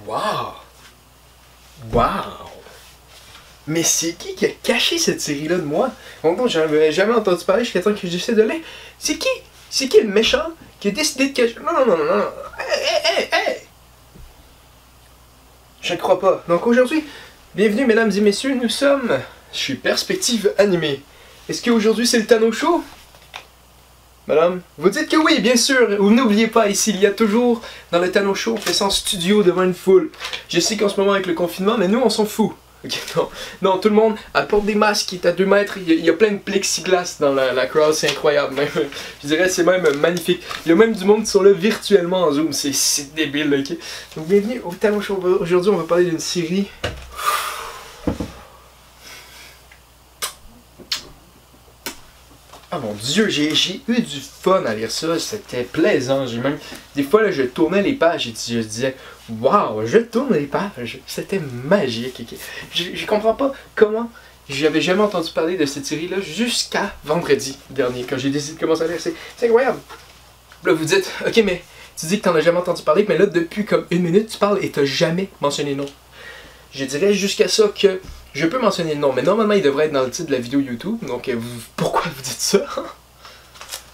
Wow! Wow! Mais c'est qui a caché cette série-là de moi? Longtemps, j'en avais jamais entendu parler jusqu'à temps que j'essaie de lire. C'est qui? C'est qui le méchant qui a décidé de cacher... Non, non, non, non, non. Hey! Je ne crois pas. Donc aujourd'hui, bienvenue mesdames et messieurs, nous sommes chez Perspective Animée. Est-ce qu'aujourd'hui c'est le Tano Show? Madame, vous dites que oui, bien sûr. Ou n'oubliez pas, ici, il y a toujours, dans le Tano Show, on fait ça en studio devant une foule. Je sais qu'en ce moment, avec le confinement, mais nous, on s'en fout. Ok, non, tout le monde apporte des masques qui est à 2 mètres. Il y a plein de plexiglas dans la crowd, c'est incroyable. Même, je dirais, c'est même magnifique. Il y a même du monde qui sont là virtuellement en Zoom. C'est débile, ok? Donc, bienvenue au Tano Show. Aujourd'hui, on va parler d'une série. Ah mon dieu, j'ai eu du fun à lire ça, c'était plaisant. J'ai même des fois là, je tournais les pages et je disais waouh, je tourne les pages, c'était magique. Je comprends pas comment j'avais jamais entendu parler de cette série là jusqu'à vendredi dernier quand j'ai décidé de commencer à lire. C'est incroyable. Là vous dites ok mais tu dis que t'en as jamais entendu parler, mais là depuis comme 1 minute tu parles et t'as jamais mentionné le nom. Je dirais jusqu'à ça que je peux mentionner le nom, mais normalement il devrait être dans le titre de la vidéo YouTube, donc pourquoi vous dites ça?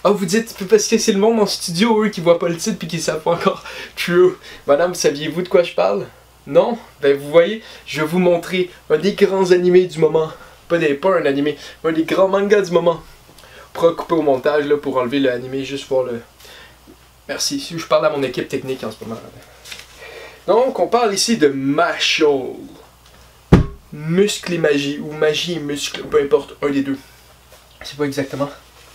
Ah, vous dites parce que c'est le monde en studio, eux, qui voient pas le titre puis qui savent pas encore. True. Madame, saviez-vous de quoi je parle? Non? Ben vous voyez, je vais vous montrer un des grands animés du moment. Pas un animé, un des grands mangas du moment. On pourra couper au montage là, pour enlever l'animé, juste voir le... Merci, je parle à mon équipe technique en ce moment. Donc, on parle ici de Mashle. Muscle et magie, ou magie et muscle, peu importe, un des deux. C'est pas exactement.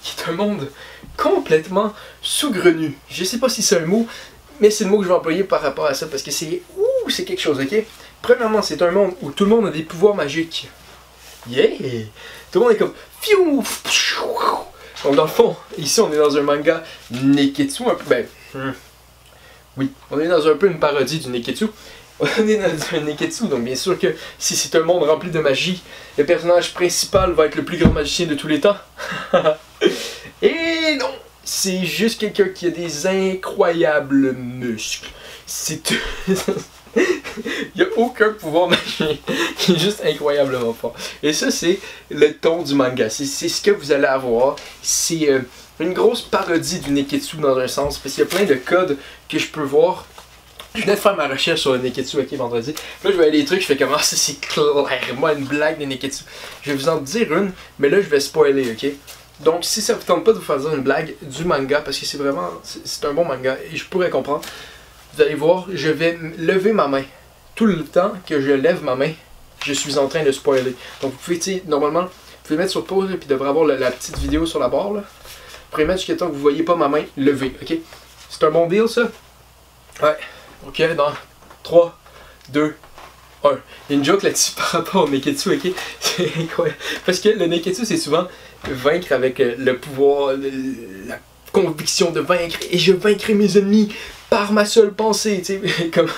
Qui est un monde complètement saugrenu. Je sais pas si c'est un mot, mais c'est le mot que je vais employer par rapport à ça, parce que c'est... Ouh, c'est quelque chose, ok? Premièrement, c'est un monde où tout le monde a des pouvoirs magiques. Yeah! Tout le monde est comme... Donc dans le fond, ici on est dans un manga Neketsu, un peu... Ben... Oui, on est dans un peu une parodie du Neketsu. On est dans un Neketsu, donc bien sûr que si c'est un monde rempli de magie, le personnage principal va être le plus grand magicien de tous les temps. Et non, c'est juste quelqu'un qui a des incroyables muscles. C'est tout. Il n'y a aucun pouvoir magique. Il est juste incroyablement fort. Et ça, c'est le ton du manga. C'est ce que vous allez avoir. C'est une grosse parodie du Neketsu dans un sens, parce qu'il y a plein de codes que je peux voir. Je venais de faire ma recherche sur le Neketsu vendredi. Là, je voyais des trucs, je fais comment ça, c'est clairement une blague de Neketsu. Je vais vous en dire une, mais là, je vais spoiler, ok? Donc, si ça vous tente pas de vous faire dire une blague du manga, parce que c'est vraiment, c'est un bon manga, et je pourrais comprendre, vous allez voir, je vais lever ma main. Tout le temps que je lève ma main, je suis en train de spoiler. Donc, vous pouvez, tu sais, normalement, vous pouvez mettre sur pause, et puis devrait avoir la petite vidéo sur la barre, là. Vous pourrez mettre jusqu'à temps que vous voyez pas ma main levée, ok? C'est un bon deal, ça? Ouais. Ok, dans 3, 2, 1. Il y a une joke là-dessus par rapport au Neketsu, ok? C'est incroyable. Parce que le Neketsu, c'est souvent vaincre avec le pouvoir, la conviction de vaincre. Et je vaincrai mes ennemis par ma seule pensée, tu sais. Comme,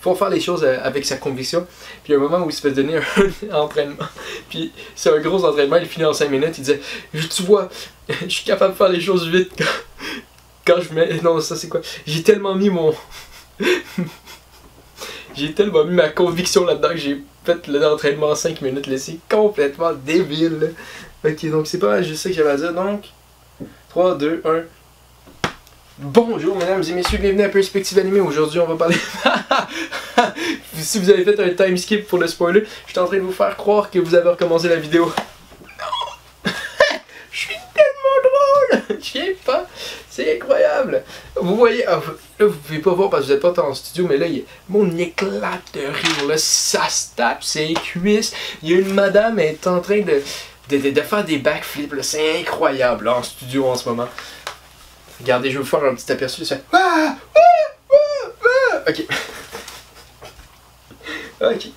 faut faire les choses avec sa conviction. Puis il y a un moment où il se fait donner un entraînement. Puis c'est un gros entraînement, il finit en 5 minutes. Il disait, tu vois, je suis capable de faire les choses vite quand je mets... Non, ça c'est quoi? J'ai tellement mis mon... J'ai tellement mis ma conviction là-dedans que j'ai fait l'entraînement en 5 minutes. C'est complètement débile. Là. Ok, donc c'est pas mal, je sais que j'avais à dire. Donc, 3, 2, 1. Bonjour mesdames et messieurs, bienvenue à Perspective Animée. Aujourd'hui, on va parler... Si vous avez fait un time skip pour le spoiler, je suis en train de vous faire croire que vous avez recommencé la vidéo. Non! Je suis tellement drôle! Je sais pas! C'est incroyable! Vous voyez, là vous pouvez pas voir parce que vous êtes pas en studio, mais là, mon éclate de rire, là, ça se tape ses cuisses. Il y a une madame, elle est en train de faire des backflips, c'est incroyable là, en studio en ce moment. Regardez, je vais vous faire un petit aperçu de ça. Ok. Ok.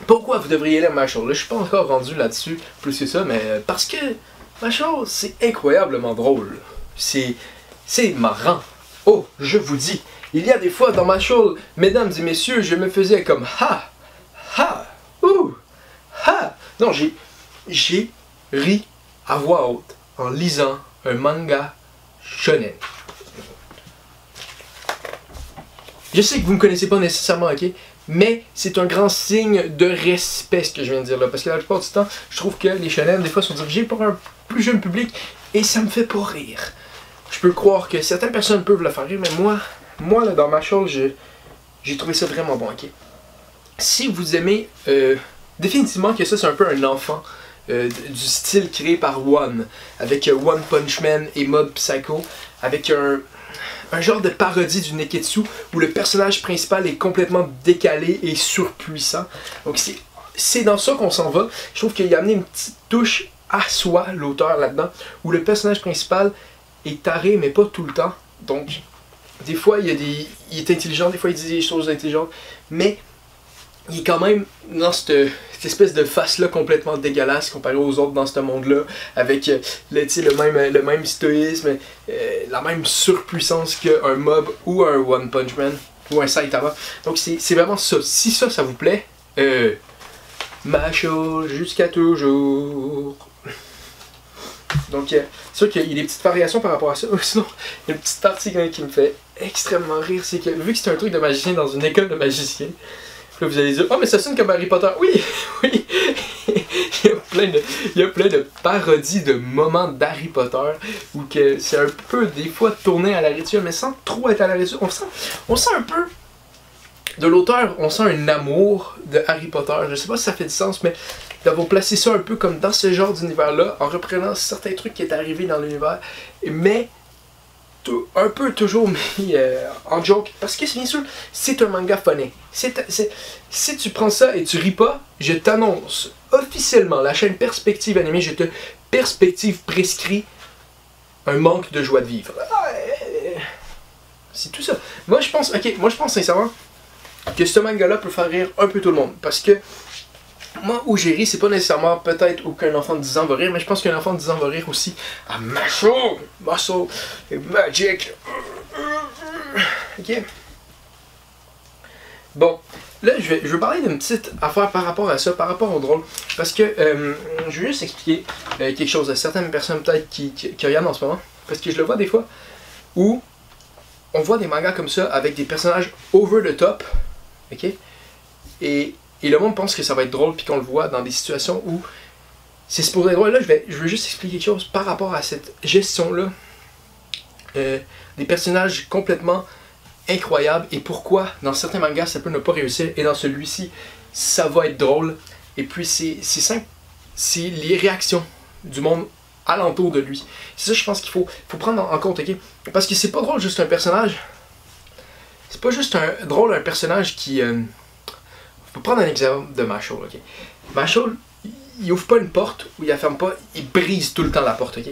Pourquoi vous devriez lire Mashle? Là, je suis pas encore rendu là-dessus, plus que ça, mais parce que Mashle, c'est incroyablement drôle. C'est marrant. Oh, je vous dis, il y a des fois dans Mashle, mesdames et messieurs, je me faisais comme ha, ha, ouh, ha. Non, j'ai ri à voix haute en lisant un manga shonen. Je sais que vous me connaissez pas nécessairement, ok? Mais c'est un grand signe de respect ce que je viens de dire là. Parce que la plupart du temps, je trouve que les shonen, des fois, sont dirigés pour un plus jeune public. Et ça me fait pas rire. Je peux croire que certaines personnes peuvent le faire rire, mais moi là, dans ma chose, j'ai trouvé ça vraiment bon, ok? Si vous aimez, définitivement que ça, c'est un peu un enfant du style créé par One. Avec One Punch Man et Mob Psycho. Avec un genre de parodie du Neketsu où le personnage principal est complètement décalé et surpuissant. Donc c'est dans ça qu'on s'en va. Je trouve qu'il a amené une petite touche à soi, l'auteur là-dedans, où le personnage principal est taré mais pas tout le temps. Donc des fois il est intelligent, des fois il dit des choses intelligentes, mais il est quand même dans cette espèce de face-là complètement dégueulasse comparé aux autres dans ce monde-là, avec le même stoïsme, la même surpuissance qu'un Mob ou un One Punch Man ou un Saitama. Donc c'est vraiment ça. Si ça vous plaît, macho jusqu'à toujours. Donc c'est sûr qu'il y a des petites variations par rapport à ça. Sinon, il y a une petite partie qui me fait extrêmement rire, c'est que vu que c'est un truc de magicien dans une école de magicien, là, vous allez dire, oh mais ça sonne comme Harry Potter. Oui, oui. il y a plein de parodies de moments d'Harry Potter où que c'est un peu des fois tourné à la rituel, mais sans trop être à la rituel. On sent un peu de l'auteur, on sent un amour de Harry Potter. Je sais pas si ça fait du sens, mais d'avoir placé ça un peu comme dans ce genre d'univers-là, en reprenant certains trucs qui est arrivé dans l'univers, mais un peu toujours mis en joke, parce que bien sûr, c'est un manga funny. Si tu prends ça et tu ris pas, je t'annonce officiellement, la chaîne Perspective Animée, je te perspective prescrit un manque de joie de vivre. C'est tout ça. Moi je pense sincèrement que ce manga-là peut faire rire un peu tout le monde, parce que moi, où j'ai ri, c'est pas nécessairement peut-être où qu'un enfant de 10 ans va rire, mais je pense qu'un enfant de 10 ans va rire aussi à Muscle et Magic. Ok. Bon, là, je vais parler d'une petite affaire par rapport à ça, par rapport au drôle. Parce que je vais juste expliquer quelque chose à certaines personnes peut-être qui regardent en ce moment. Parce que je le vois des fois où on voit des mangas comme ça avec des personnages over the top. Ok. Et le monde pense que ça va être drôle, puis qu'on le voit dans des situations où c'est supposé être drôle. Là, je veux juste expliquer quelque chose par rapport à cette gestion-là. Des personnages complètement incroyables, et pourquoi dans certains mangas ça peut ne pas réussir, et dans celui-ci, ça va être drôle. Et puis c'est simple, c'est les réactions du monde alentour de lui. C'est ça, je pense qu'il faut prendre en compte, ok? Parce que c'est pas drôle juste un personnage. C'est pas juste drôle un personnage qui... Pour prendre un exemple de Mashal, ok? Mashal, il ouvre pas une porte ou il la ferme pas, il brise tout le temps la porte, ok?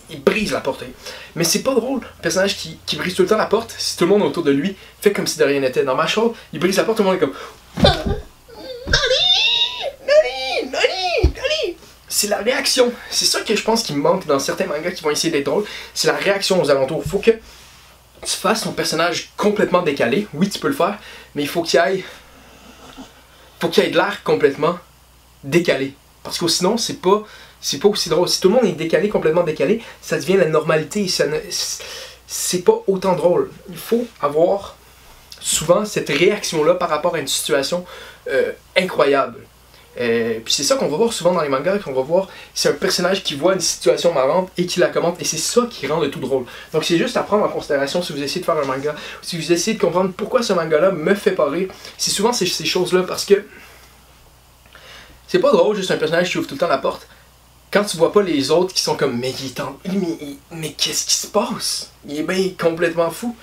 Il brise la porte, ok? Mais c'est pas drôle, un personnage qui brise tout le temps la porte, si tout le monde autour de lui fait comme si de rien n'était. Dans Mashal, il brise la porte, tout le monde est comme... Nani! C'est la réaction. C'est ça que je pense qu'il manque dans certains mangas qui vont essayer d'être drôles. C'est la réaction aux alentours. Faut que tu fasses ton personnage complètement décalé. Oui, tu peux le faire, mais il faut qu'il ait de l'air complètement décalé. Parce que sinon, c'est pas aussi drôle. Si tout le monde est décalé, complètement décalé, ça devient la normalité. C'est pas autant drôle. Il faut avoir souvent cette réaction-là par rapport à une situation incroyable. Puis c'est ça qu'on va voir souvent dans les mangas, qu'on va voir, c'est un personnage qui voit une situation marrante et qui la commente, et c'est ça qui rend le tout drôle. Donc c'est juste à prendre en considération si vous essayez de faire un manga, si vous essayez de comprendre pourquoi ce manga-là me fait pas rire. C'est souvent ces choses-là, parce que c'est pas drôle juste un personnage qui ouvre tout le temps la porte, quand tu vois pas les autres qui sont comme mais qu'est-ce qui se passe? Il est bien complètement fou.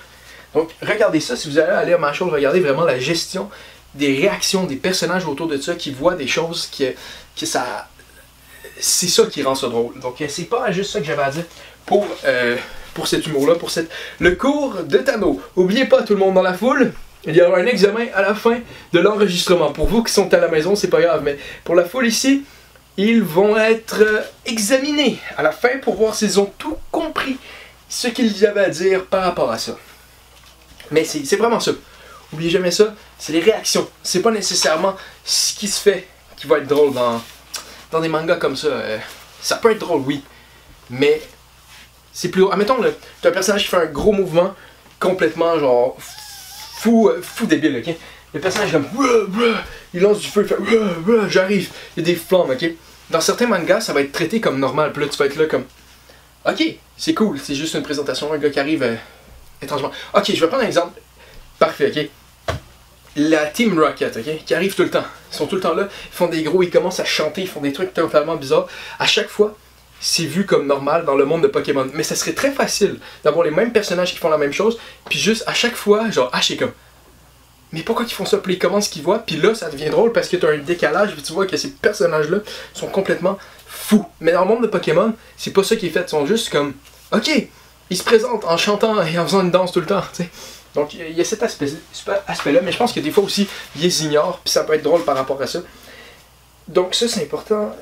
Donc regardez ça, si vous allez aller à ma chose, regardez vraiment la gestion des réactions des personnages autour de ça, qui voient des choses que ça... C'est ça qui rend ça drôle. Donc c'est pas juste ça que j'avais à dire pour cet humour-là, le cours de Tano. Oubliez pas, tout le monde dans la foule, il y aura un examen à la fin de l'enregistrement. Pour vous qui sont à la maison, c'est pas grave, mais pour la foule ici, ils vont être examinés à la fin pour voir s'ils ont tout compris ce qu'ils avaient à dire par rapport à ça. Mais c'est vraiment ça. Oubliez jamais ça, c'est les réactions. C'est pas nécessairement ce qui se fait qui va être drôle dans des mangas comme ça. Ça peut être drôle, oui, mais c'est plus... Admettons, t'as un personnage qui fait un gros mouvement complètement genre fou débile, ok? Le personnage comme il lance du feu, il fait j'arrive, il y a des flammes, ok? Dans certains mangas, ça va être traité comme normal, puis là tu vas être là comme ok, c'est cool, c'est juste une présentation, un gars qui arrive étrangement. Ok, je vais prendre un exemple parfait, ok? La Team Rocket, ok? Qui arrive tout le temps, ils sont tout le temps là, ils font des gros, ils commencent à chanter, ils font des trucs totalement bizarres. À chaque fois, c'est vu comme normal dans le monde de Pokémon, mais ça serait très facile d'avoir les mêmes personnages qui font la même chose, puis juste à chaque fois, genre, c'est comme mais pourquoi ils font ça? Puis ils commencent qu'ils voient, puis là ça devient drôle parce que tu as un décalage, puis tu vois que ces personnages-là sont complètement fous. Mais dans le monde de Pokémon, c'est pas ça qui est fait, ils sont juste comme, ok, ils se présentent en chantant et en faisant une danse tout le temps, tu sais. Donc il y a cet aspect-là, mais je pense que des fois aussi, ils les ignorent, puis ça peut être drôle par rapport à ça. Donc ça c'est important.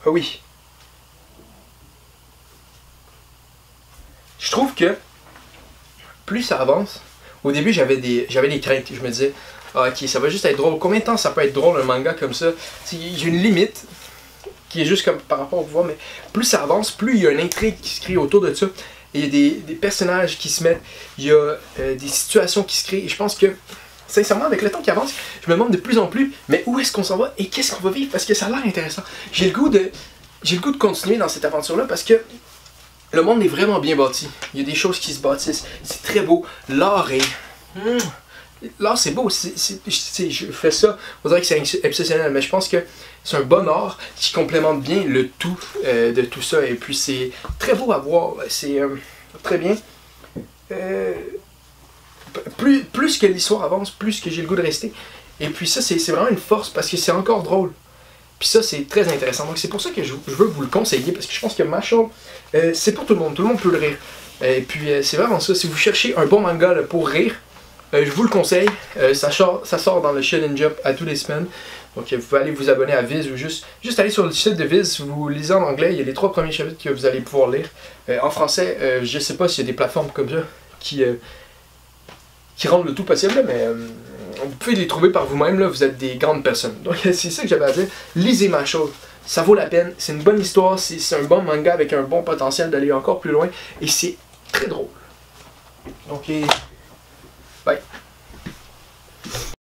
Ah oui. Je trouve que plus ça avance, au début j'avais des craintes, je me disais ah, ok ça va juste être drôle, combien de temps ça peut être drôle un manga comme ça, j'ai une limite qui est juste comme par rapport au pouvoir, mais plus ça avance, plus il y a une intrigue qui se crée autour de ça, et il y a des personnages qui se mettent, il y a des situations qui se créent, et je pense que sincèrement avec le temps qui avance, je me demande de plus en plus, mais où est-ce qu'on s'en va et qu'est-ce qu'on va vivre, parce que ça a l'air intéressant, j'ai le goût de continuer dans cette aventure là parce que le monde est vraiment bien bâti. Il y a des choses qui se bâtissent. C'est très beau. L'art est... L'art, c'est beau. Je fais ça. On dirait que c'est exceptionnel. Mais je pense que c'est un bon art qui complémente bien le tout de tout ça. Et puis, c'est très beau à voir. C'est très bien. Plus que l'histoire avance, plus que j'ai le goût de rester. Et puis ça, c'est vraiment une force parce que c'est encore drôle. Puis ça, c'est très intéressant. Donc c'est pour ça que je veux vous le conseiller, parce que je pense que Mashle, c'est pour tout le monde peut le rire. Et puis c'est vraiment ça, si vous cherchez un bon manga là, pour rire, je vous le conseille. Ça sort dans le Shonen Jump à tous les semaines. Donc vous pouvez aller vous abonner à Viz ou juste aller sur le site de Viz. Si vous lisez en anglais, il y a les 3 premiers chapitres que vous allez pouvoir lire. En français, je sais pas s'il y a des plateformes comme ça qui rendent le tout possible, mais vous pouvez les trouver par vous-même, là, vous êtes des grandes personnes. Donc c'est ça que j'avais à dire. Lisez Mashle, ça vaut la peine, c'est une bonne histoire, c'est un bon manga avec un bon potentiel d'aller encore plus loin, et c'est très drôle. Donc